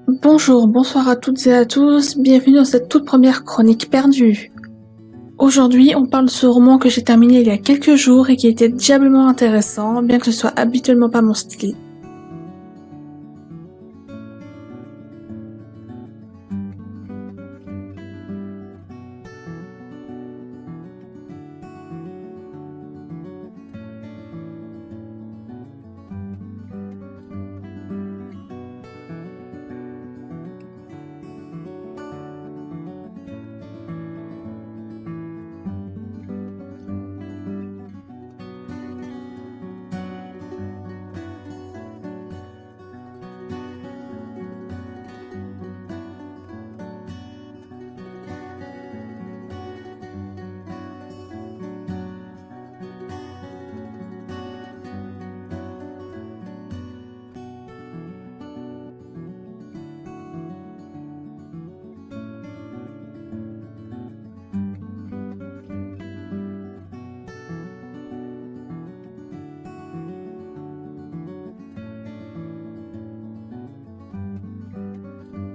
Bonjour, bonsoir à toutes et à tous, bienvenue dans cette toute première chronique perdue. Aujourd'hui, on parle de ce roman que j'ai terminé il y a quelques jours et qui était diablement intéressant, bien que ce soit habituellement pas mon style.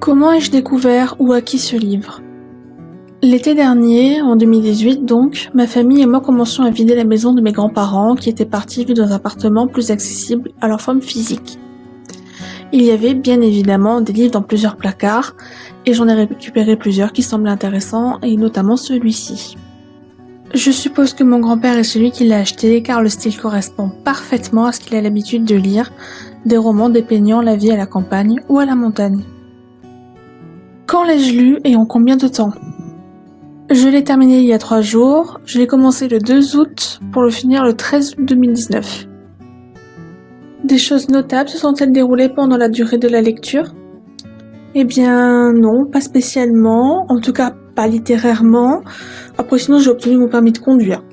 Comment ai-je découvert ou acquis ce livre? L'été dernier, en 2018 donc, ma famille et moi commencions à vider la maison de mes grands-parents qui étaient partis vivre dans un appartement plus accessible à leur forme physique. Il y avait bien évidemment des livres dans plusieurs placards et j'en ai récupéré plusieurs qui semblaient intéressants et notamment celui-ci. Je suppose que mon grand-père est celui qui l'a acheté car le style correspond parfaitement à ce qu'il a l'habitude de lire, des romans dépeignant la vie à la campagne ou à la montagne. Quand l'ai-je lu et en combien de temps? Je l'ai terminé il y a 3 jours, je l'ai commencé le 2 août pour le finir le 13 août 2019. Des choses notables se sont-elles déroulées pendant la durée de la lecture? Eh bien non, pas spécialement, en tout cas pas littérairement, après sinon j'ai obtenu mon permis de conduire.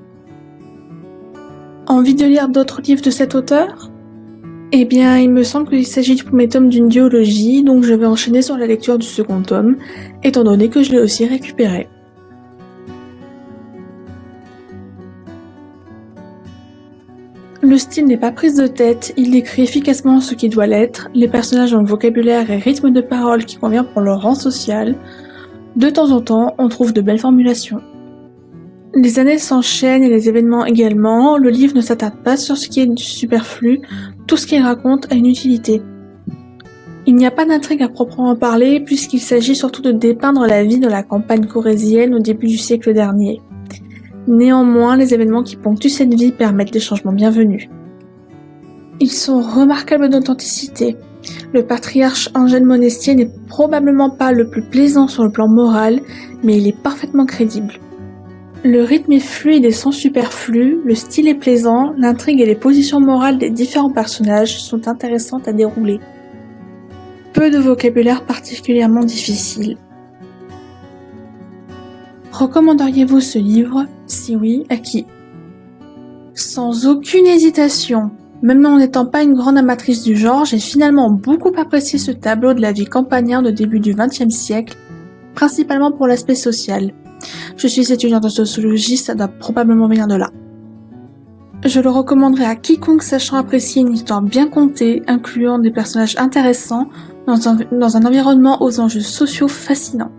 Envie de lire d'autres livres de cet auteur? Eh bien, il me semble qu'il s'agit du premier tome d'une duologie, donc je vais enchaîner sur la lecture du second tome, étant donné que je l'ai aussi récupéré. Le style n'est pas prise de tête, il décrit efficacement ce qui doit l'être, les personnages ont le vocabulaire et rythme de parole qui convient pour leur rang social. De temps en temps, on trouve de belles formulations. Les années s'enchaînent et les événements également, le livre ne s'attarde pas sur ce qui est du superflu, tout ce qu'il raconte a une utilité. Il n'y a pas d'intrigue à proprement parler puisqu'il s'agit surtout de dépeindre la vie de la campagne corrézienne au début du siècle dernier. Néanmoins, les événements qui ponctuent cette vie permettent des changements bienvenus. Ils sont remarquables d'authenticité. Le patriarche Angèle Monestier n'est probablement pas le plus plaisant sur le plan moral, mais il est parfaitement crédible. Le rythme est fluide et sans superflu, le style est plaisant, l'intrigue et les positions morales des différents personnages sont intéressantes à dérouler. Peu de vocabulaire particulièrement difficile. Recommanderiez-vous ce livre? Si oui, à qui? Sans aucune hésitation. Même en n'étant pas une grande amatrice du genre, j'ai finalement beaucoup apprécié ce tableau de la vie campagnarde au début du XXe siècle, principalement pour l'aspect social. Je suis étudiante en sociologie, ça doit probablement venir de là. Je le recommanderais à quiconque sachant apprécier une histoire bien contée, incluant des personnages intéressants, dans un environnement aux enjeux sociaux fascinants.